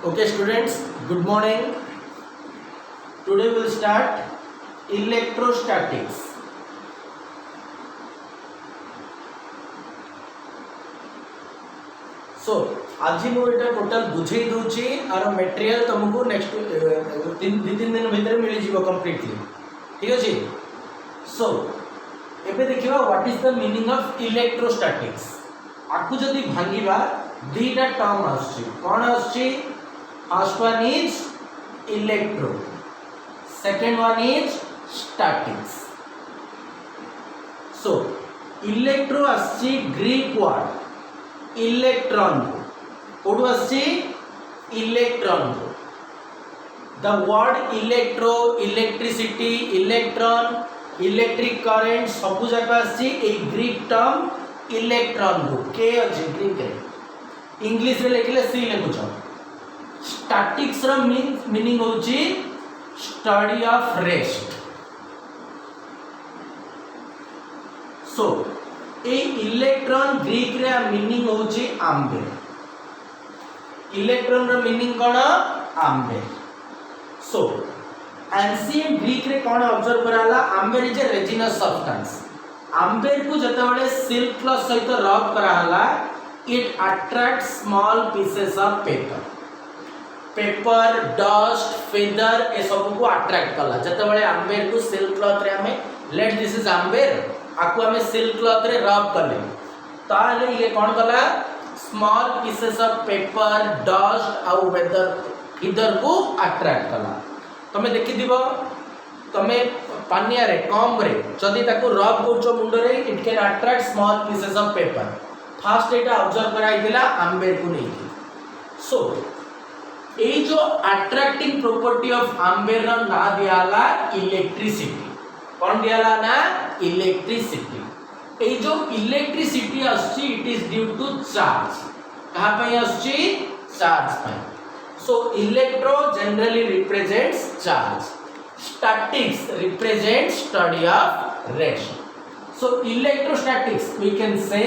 Okay, students, good morning. Today we will start electrostatics. So, आज मुझे total बुझे दूची are material तुमको next तीन दिन भीतर मिल जीवो कंप्लीटली ठीक अछि सो एबे देखिबा what is the meaning of electrostatics आकु जदी भांगीबा दीटा टर्म आछि कोन आछि first one is electro second one is statics so electro aschi greek word electron kodu aschi electron the word electro electricity electron electric current सब जगह aschi ए greek term electron को के अछि greek रे इंग्लिश रे लिखले सी लिखुछ statics रा मीनिंग होची study of rest so a electron greek रे मीनिंग होची आम्बेर इलेक्ट्रॉन रो मीनिंग कोन आम्बेर so ancient greek रे कोन ऑब्जर्व कराला amber is a resinous substance amber को जतबेले सिल्क क्लॉथ सहित रब कराला it attract small pieces of paper dust feather ए सब को अट्रैक्ट कला जतबेले आम्बेर को सिल्क क्लॉथ रे हमें लेट दिस इज आम्बेर आकु हमें सिल्क क्लॉथ रे रब करले ताले ये कोन कला small pieces of paper dust आउ वेदर इधर को अट्रैक्ट कला तमे देखि दिबो तमे पानिया रे कम रे जदी ताको रब करछो मुंड रे it can attract small pieces of paper first Etah observe कराई दिला आम्बेर को नहीं सो ए जो अट्रैक्टिंग प्रॉपर्टी ऑफ आम्बेर ना दियाला इलेक्ट्रिसिटी कौन दियाला ना इलेक्ट्रिसिटी ए जो इलेक्ट्रिसिटी आछि it is due to charge कहां पे आछि चार्ज पे so electro generally represents charge statics represents study of rest so electrostatics we can say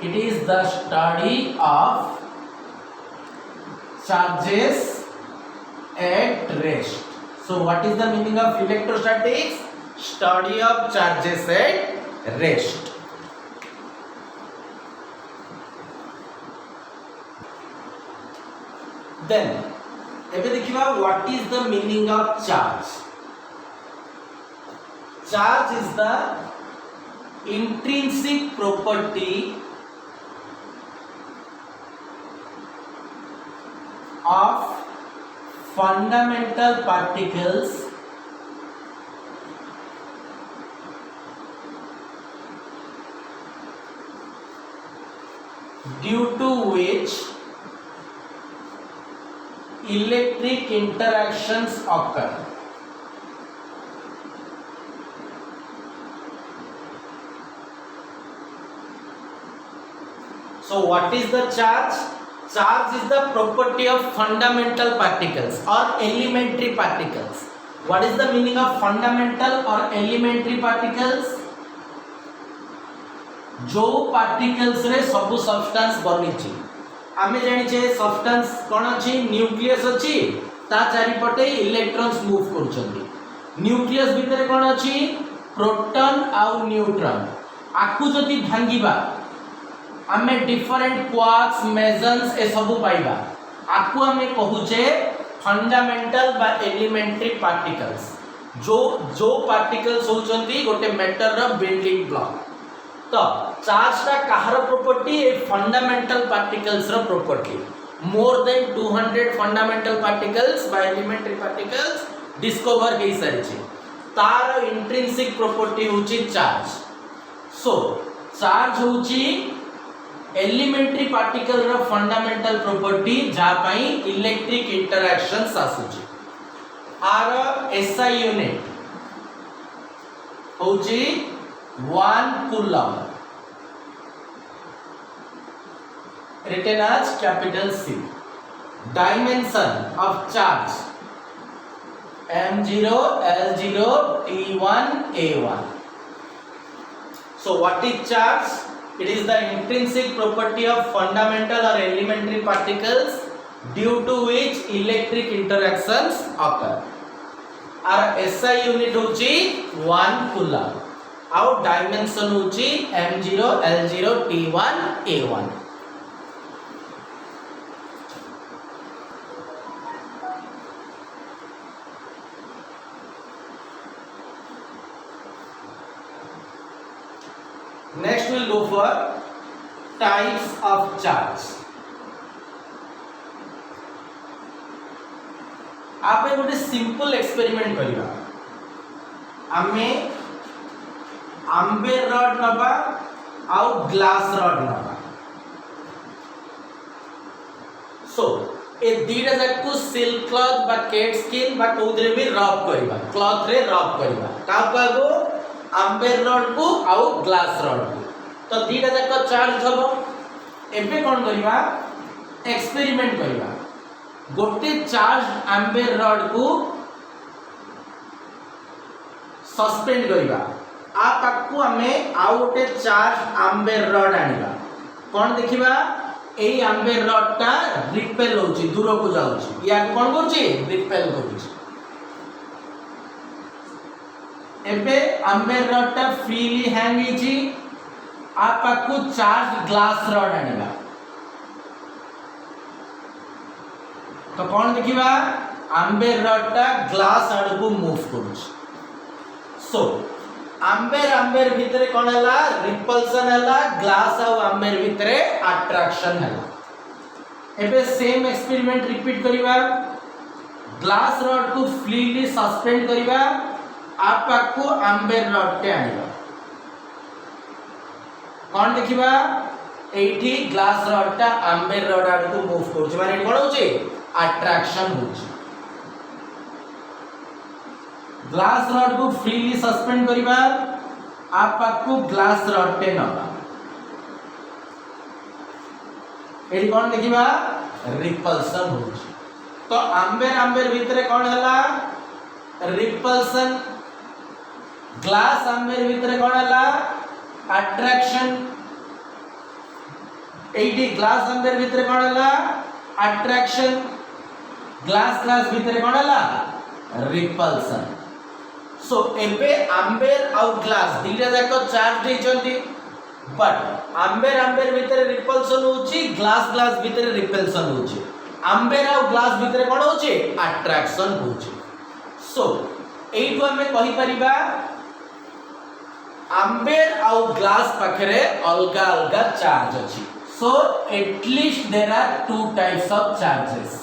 it is the study of charges at rest so what is the meaning of electrostatics study of charges at rest then ebe dekhiba what is the meaning of charge charge is the intrinsic property of fundamental particles due to which electric interactions occur so what is the charge Charge is the property of fundamental particles or elementary particles. What is the meaning of fundamental or elementary particles? जो particles रे सबु substance बनी छी आमे जानि छे substance कोन अछि nucleus अछि ता चारि पटे इलेक्ट्रॉन्स मूव करछन्ती न्यूक्लियस भितरे कोन अछि प्रोटॉन आउ न्यूट्रॉन आकु जति भांगीबा आमे डिफरेंट क्वार्क्स मेसन्स ए सब पाइबा आकु आमे कहूचे फंडामेंटल बा एलिमेंटरी पार्टिकल्स जो पार्टिकल्स होचंती गोटे मैटर रो बिल्डिंग ब्लॉक तो चार्ज ता काहर प्रॉपर्टी ए फंडामेंटल पार्टिकल्स रो property more than 200 fundamental particles बा एलिमेंटरी पार्टिकल्स डिस्कवर हे सारी छी तार इंट्रिंसिक प्रॉपर्टी होची चार्ज सो चार्ज होची एलिमेंटरी पार्टिकल रो फंडामेंटल प्रॉपर्टी जा पई इलेक्ट्रिक इंटरैक्शंस आसुची आर एसआई यूनिट होची 1 coulomb written as capital C dimension of charge m0 l0 t1 a1 so what is charge It is the intrinsic property of fundamental or elementary particles due to which electric interactions occur. आर SI unit होची 1 coulomb आउ dimension होची m0 l0 t1 a1. Next we'll go for types of charge. आप गोटे simple experiment करिया आमे Amber rod नबा आउ ग्लास रड नबा. सो ए दीटा जाक को सिल्क क्लॉथ बा कैट स्किन बा कोदरे भी रब करिबा क्लॉथ रे रब करिबा का कहबो आम्बेर रड को आउ ग्लास रड को. तो दीटा जाक चार्ज हबो. एबे कोन करिबा एक्सपेरिमेंट करिबा. गोटे चार्ज आम्बेर रड को सस्पेंड करिबा आ पाकू हमें आउ गोटे चार्ज आम्बेर रड आनिबा. कोन देखिबा एई आम्बेर रड टा रिपेल होची दूर को जाउची या कोन करची रिपेल करची. एबे आम्बेर रड टा फ्रीली हैंग हिची आ पाकू चार्ज ग्लास रड आनिबा. तो कौन देखिबा आम्बेर रड टा ग्लास आड़ को मूव करूछ. सो आम्बेर आम्बेर भितरे कोन हला रिपल्सन हला ग्लास आ आम्बेर भितरे अट्रैक्शन हला. एबे सेम एक्सपेरिमेंट रिपीट करिबा. ग्लास रड को फ्रीली सस्पेंड करिबा आपा को आम्बेर रड टे आनिबा. कौन देखिबा एठी ग्लास रड टा आम्बेर रड आड़ को मूव करूछ माने कोन होची अट्रैक्शन होची. ग्लास रड को फ्रीली सस्पेंड करिबा आपा को ग्लास रड टे नबा. एठी कोन देखिबा रिपल्सन होची. तो आम्बेर आम्बेर भितरे कोन हला रिपल्सन. ग्लास आम्बेर भितरे कोन हला अट्रैक्शन. एठी ग्लास आम्बेर भितरे कोन हला अट्रैक्शन. ग्लास ग्लास भितरे कोन हला रिपल्सन. सो एबे आम्बेर आउ ग्लास दीटा जाको चार्ज देचंती बट आम्बेर आम्बेर भितरे रिपल्सन होची ग्लास ग्लास भितरे रिपल्सन होची. आम्बेर आउ ग्लास भितरे कोन होची अट्रैक्शन होची. सो एइटु हमें कहि परिबा आम्बेर आउ ग्लास पाखरे अलगा अलगा चार्ज अछि. सो at least there are two types of charges.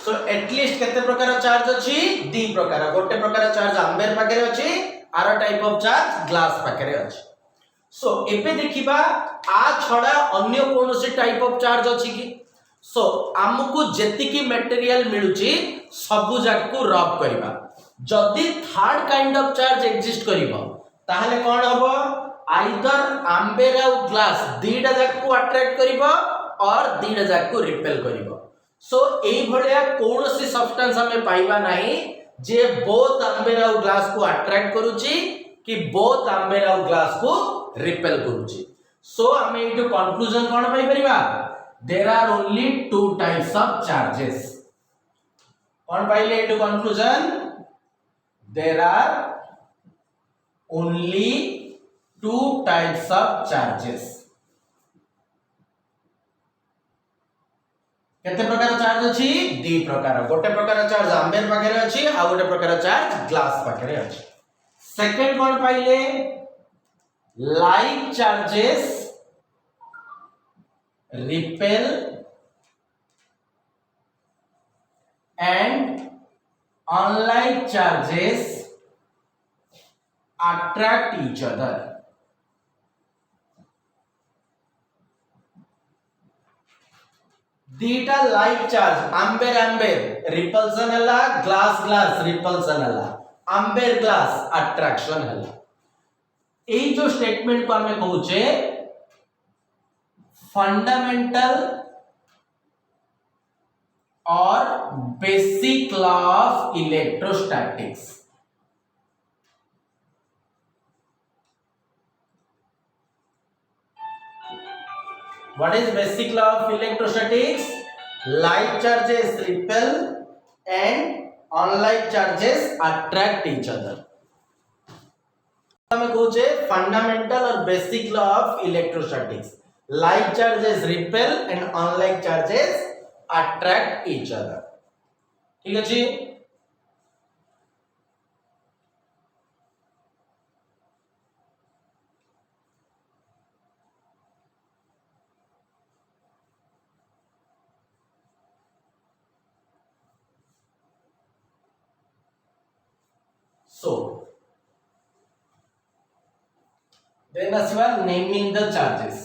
So at least केते प्रकार चार्ज अछि दी प्रकार. गोटे प्रकार चार्ज आम्बेर पाखरे अछि आरो टाइप ऑफ चार्ज ग्लास पाखरे अछि. सो एबे देखिबा आ छडा अन्य कोनोसी टाइप ऑफ चार्ज अछि कि. सो हमकु जेतिकी मटेरियल मिलुची सबु जाक को रब करिबा. जदी third kind of charge exist करिवो ताहले कोन हबो आइदर आम्बेर आ ग्लास दीटा जाक को अट्रैक्ट करिवो और दीटा जाक को रिपेल करिवो. सो एई भलिया कोनोसी सब्सटेंस हमें पाइबा नाही जे बोथ आम्बेर आ ग्लास को अट्रैक्ट करूची कि बोथ आम्बेर आ ग्लास को रिपेल करूची. सो हमें एटु कंक्लूजन कोन पाइ परिबा there are only two types of charges. कौन पाइले into conclusion there are only two types of charges. केते प्रकार चार्ज अछि दी प्रकार. गोटे प्रकार चार्ज आम्बेर पाखरे अछि आ गोटे प्रकार चार्ज ग्लास पाखरे अछि. सेकंड कौन पाइले like charges repel and unlike charges attract each other. दीटा like charge Amber Amber repulsion हला ग्लास ग्लास रिपल्सन हला आम्बेर ग्लास अट्रैक्शन हला. एई जो स्टेटमेंट को हमें कहूचे फंडामेंटल और basic law of electrostatics. What is basic law of electrostatics? Like charges repel and unlike charges attract each other. हमें कहूचे fundamental और basic law of electrostatics. Like charges repel and unlike charges attract each other. ठीक अछि. So then as well naming the charges.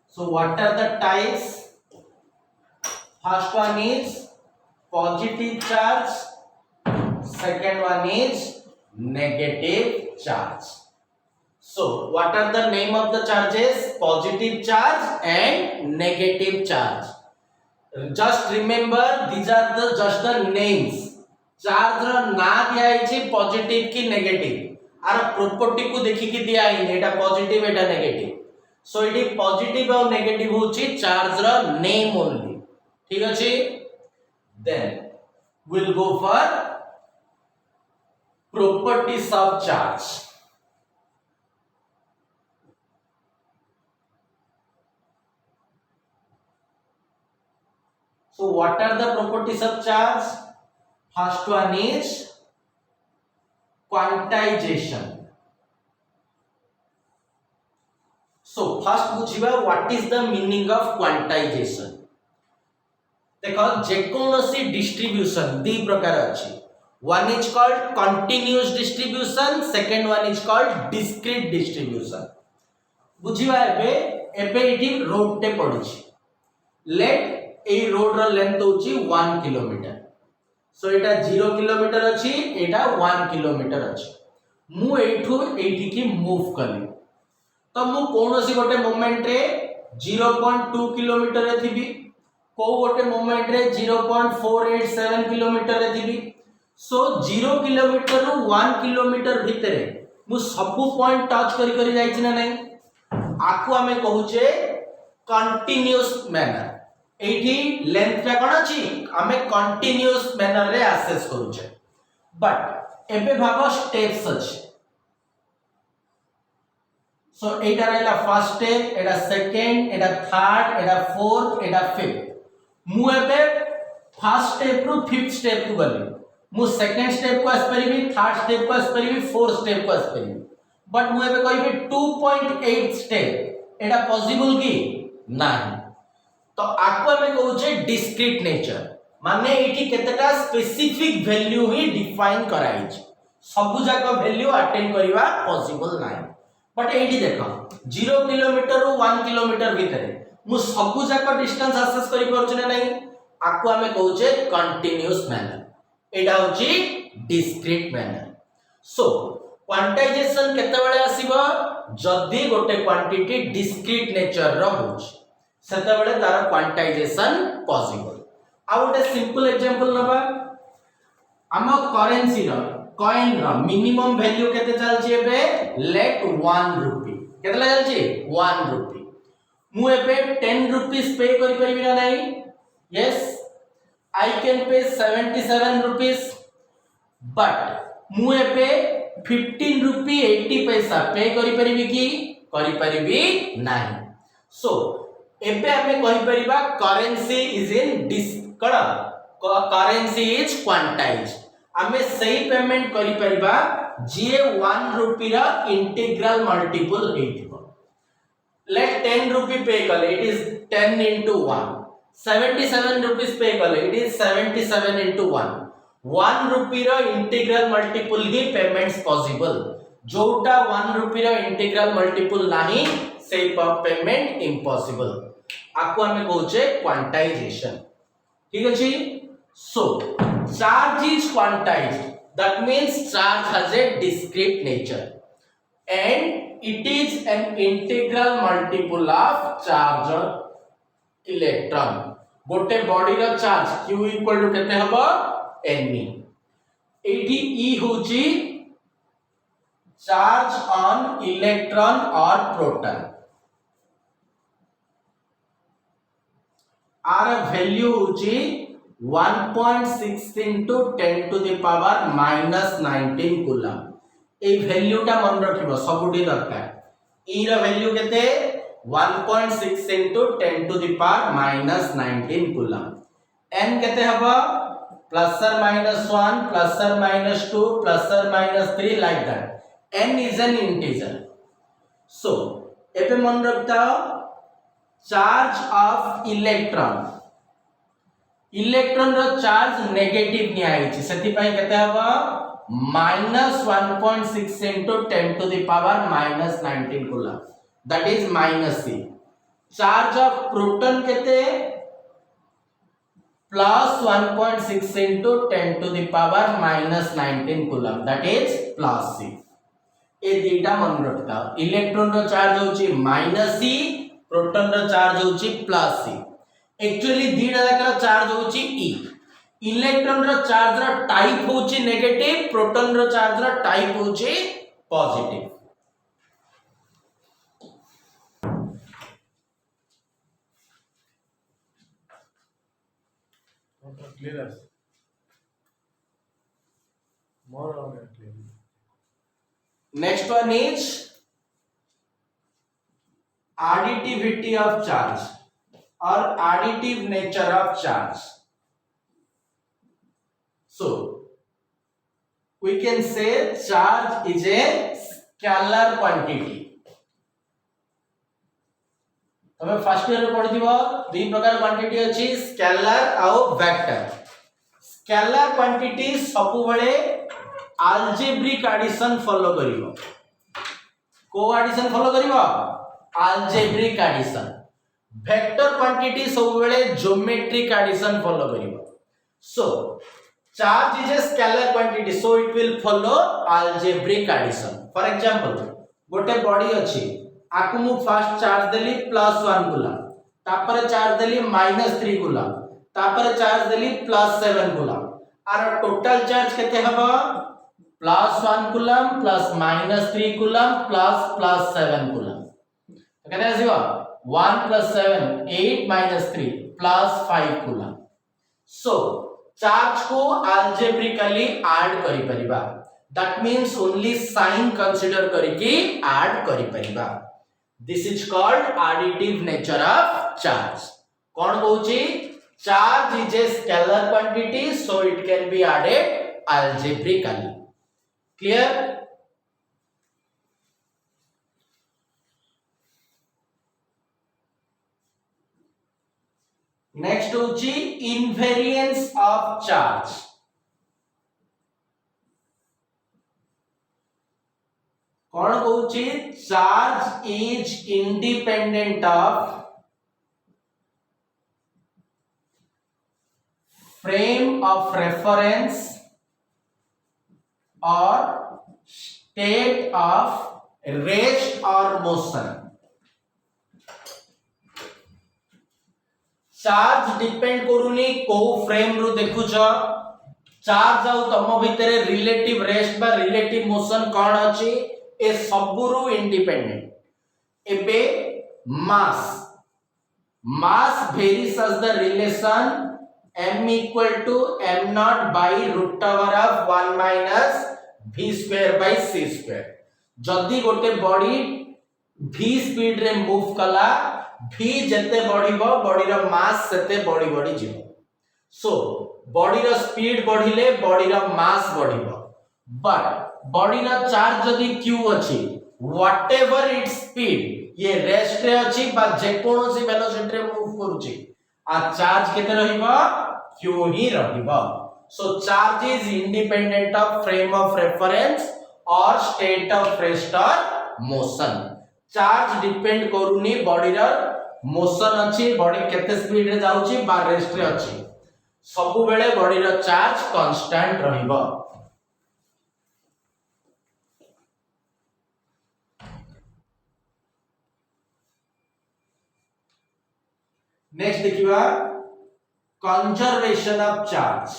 So what are the types? First one is positive charge, second one is negative charge. So what are the name of the charges? Positive charge and negative charge. Just remember these are the just the names. Charge रो ना दिया है positive की negative are property को देखि कि दिया है एटा पॉजिटिव एटा नेगेटिव. सो इटी पॉजिटिव और नेगेटिव होची चार्ज रो नेम ओनली. ठीक अछि. Then we'll go for properties of charge. So what are the properties of charge? First one is quantization. So first बुझिबा what is the meaning of quantization. देखो जेकोनोसी distribution दी प्रकार अछि. One is called continuous distribution, second one is called discrete distribution. बुझिबा एबे इठी road टे पड़िछि. Late ए road रो length होछि 1 kilometre. सो एटा 0 kilometre अछि, एटा 1 kilometre अछि. मु एठू एठी की मूव कली तो मु कोनोसी गोटे मोमेंट रे 0.2 किलोमीटर रे थिबी, को गोटे मोमेंट रे 0.487 किलोमीटर रे थिबी. सो 0 किलोमीटर रु 1 किलोमीटर भितरे मु सबु पॉइंट टच करी करी जाई छी ना नहीं. आकु हमें कहूचे कंटीन्यूअस मैनर. एठी लेंथ रा कोन अछि हमें कंटीन्यूअस मैनर रे एक्सेस करूचे. बट एबे भागो स्टेप्स अछि. सो एटा रहला फर्स्ट स्टेप, एटा सेकंड, एटा थर्ड, एटा फोर्थ, एटा फिफ्थ. मु एबे फर्स्ट स्टेप रु फिफ्थ स्टेप को गली. मु सेकंड स्टेप को आस परिबी, थर्ड स्टेप को आस परिबी, फोर्थ स्टेप को आस परिबी. बट मु एबे कहबी 2.8 स्टेप. एटा पॉसिबल की नाही. तो आको हमें कहूचे डिस्क्रीट नेचर. माने एठी केतेटा स्पेसिफिक वैल्यू ही डिफाइन कराई छै. सब जाक वैल्यू अटेन करबा पॉसिबल नाही. बट एठी देखो 0 किलोमीटर रु 1 किलोमीटर भितरे मु सब जाक डिस्टेंस एक्सेस करि परछु ना नाही. आको हमें कहूचे कंटीन्यूअस मैनर. एटा होची डिस्क्रीट मैनर. सो क्वांटाइजेशन केते बेले आसीबो जदी गोटे क्वांटिटी डिस्क्रीट नेचर रो होची सेते बेले तार क्वांटाइजेशन पॉसिबल. आ गोटे सिंपल एग्जांपल नबा. हम करेंसी रो कॉइन रो मिनिमम वैल्यू केते चलची एबे लेट 1 रुपी. केते चलची 1 रुपी. मु एबे 10 रुपीस पे करि परिबि ना नाही. Yes I can pay 77 rupees. But मु एबे 15 रुपी 80 पैसा पे करि परिबि की करि परिबि नाही. सो एबे हमें कहि परिबा currency is in currency is quantized. हमें सही पेमेंट करि परिबा जे 1 रुपी रा इंटीग्रल मल्टीपल हेतिबो. लेट 10 रुपी पे कले इट इज 10 into 1. 77 रुपीस पे कले इट इज 77 into 1. 1 रुपी रा इंटीग्रल मल्टीपल ही पेमेंट्स पॉसिबल. जोटा 1 रुपी रा इंटीग्रल मल्टीपल नाही से पेमेंट इम्पॉसिबल. आपको हमें कहूचे क्वांटाइजेशन. ठीक अछि. So charge is quantized. That means charge has a discrete nature and it is an integral multiple of charge electron. गोटे बॉडी रा चार्ज q इक्वल टू केते हबो ne. एठी e होची चार्ज ऑन इलेक्ट्रॉन और proton. आर value होची 1.6 into 10 to the power minus 19 coulomb. ए वैल्यूटा मन रखिबो सबुठी दरकार। ई रो वैल्यू केते 1.6 into 10 to the power minus 19 coulomb. n केते हबो plus or minus 1 plus or minus 2 plus or minus 3 like that। n is an integer। so एबे मन रखता चार्ज ऑफ इलेक्ट्रॉन इलेक्ट्रॉन रो चार्ज नेगेटिव निया आइछि सेति पई केते हबो -1.6 into 10 to the power minus 19 coulomb that is minus c। Charge of proton केते plus 1.6 into 10 to the power minus 19 coulomb that is plus c। ए दीटा मन रखता इलेक्ट्रॉन रो चार्ज होची माइनस c प्रोटॉन रो चार्ज होची प्लस c। एक्चुअली दीटा जाकर charge होची e। Electron रो charge रो type होची नेगेटिव प्रोटॉन रो चार्ज रो टाइप होची पॉजिटिव। क्लियर है मोर और clear. Next one is additivity of charge or additive nature of charge। so we can say charge is a scalar quantity। तमे first year पढ़ि दिबो दुई प्रकार quantity अछि स्केलर आउ वेक्टर। स्केलर क्वांटिटी सबु बेले अलजेब्रिक एडिशन फॉलो करिवो। को एडिशन फॉलो करिवो अलजेब्रिक एडिशन। वेक्टर क्वांटिटी सबु बेले ज्योमेट्रिक एडिशन फॉलो करिवो। So charge is a scalar quantity so it will follow algebraic addition. For example गोटे बॉडी अछि आकु मु फर्स्ट चार्ज देली +1 कूलम तापर चार्ज देली -3 कूलम तापर चार्ज देली +7 कूलम आर टोटल चार्ज केते हबो +1 कूलम +-3 कूलम ++7 कूलम तो केते आसीबो 1 + 7 8 - 3 +5 कूलम। सो चार्ज को अलजेब्रिकली ऐड करि परिबा that means only sign consider करके ऐड करि परिबा। This is called additive nature of charge। कौन कहूची charge is a scalar quantity so it can be added algebraically। clear? next होची invariance of charge। कौन कहूची charge is independent of frame of reference और state of rest और motion. Charge depend करूनी को frame रु देखुछ चार्ज आउ तम भितरे रिलेटिव रेस्ट बा रिलेटिव मोशन कौन अछि ए सबुरु इंडिपेंडेंट। एबे mass mass varies as the relation m = m0 by √1 - v²/c²। जदी गोटे बॉडी v स्पीड रे मूव कला v जते बढ़िबो बॉडी रो मास सेते बढ़ी बढ़ी जिवो। सो बॉडी रो स्पीड बढ़िले बॉडी रो मास बढ़िबो बट बॉडी रो चार्ज जदी q अछि व्हाटएवर इट्स स्पीड ये रेस्ट रे अछि बा जे कोनोसी वेलोसिटी रे मूव करूची आ चार्ज केते रहिबो q ही रहिबो। So charge is independent of frame of reference और स्टेट ऑफ रेस्ट और मोशन। चार्ज डिपेंड करूनी बॉडी रो मोशन अछि बॉडी केते स्पीड रे जाउची बा रेस्ट रे अछि सबु बेले बॉडी रो चार्ज कांस्टेंट रहिबो। नेक्स्ट देखिबा conservation of charge.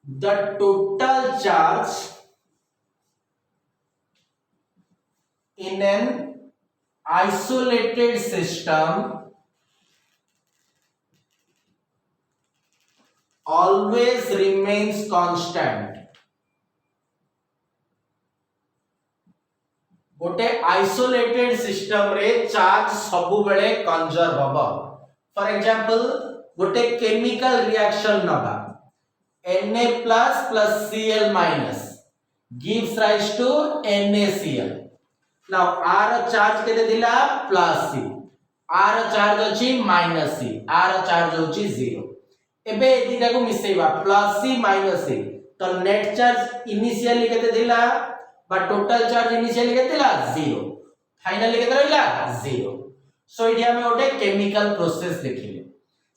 the total charge in an isolated system always remains constant. गोटे आइसोलेटेड सिस्टम रे चार्ज सब बेले कंजर्व हबो. फॉर एग्जांपल गोटे केमिकल रिएक्शन नबा Na plus Cl minus gives rise to NaCl. now r charge केते दिला plus c, r charge अछि माइनस c, r चार्ज होछि 0. एबे ए दिटा को मिसेबा प्लस c माइनस c तो नेट चार्ज इनिशियली केते दिला बा टोटल चार्ज इनिशियली केते दिला 0, फाइनली केते रहला 0. सो इडी हम ओटे केमिकल प्रोसेस देखिले.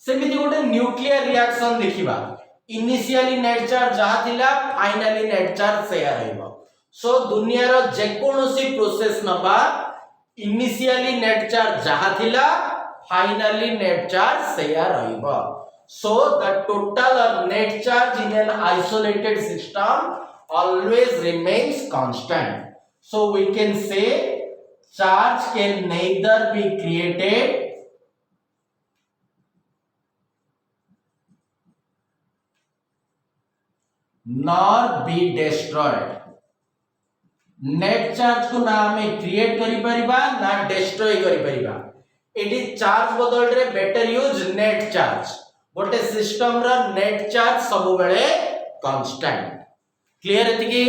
सेमिति गोटे न्यूक्लियर रिएक्शन देखिबा इनिशियली नेट चार्ज जहा थिला फाइनली नेट चार्ज सेया रहइबो. सो दुनिया रो जे कोनोसी प्रोसेस नबा इनिशियली नेट चार्ज जहा थिला फाइनली नेट चार्ज सेया रहइबो. So the total or net charge in an isolated system always remains constant. So we can say charge can neither be created nor be destroyed. Net charge को ना हमें create करि परिबा ना destroy करि परिबा. It is charge बदल रे better use net charge. गोटे system रा नेट चार्ज सब बेले कांस्टेंट. क्लियर एतिकी.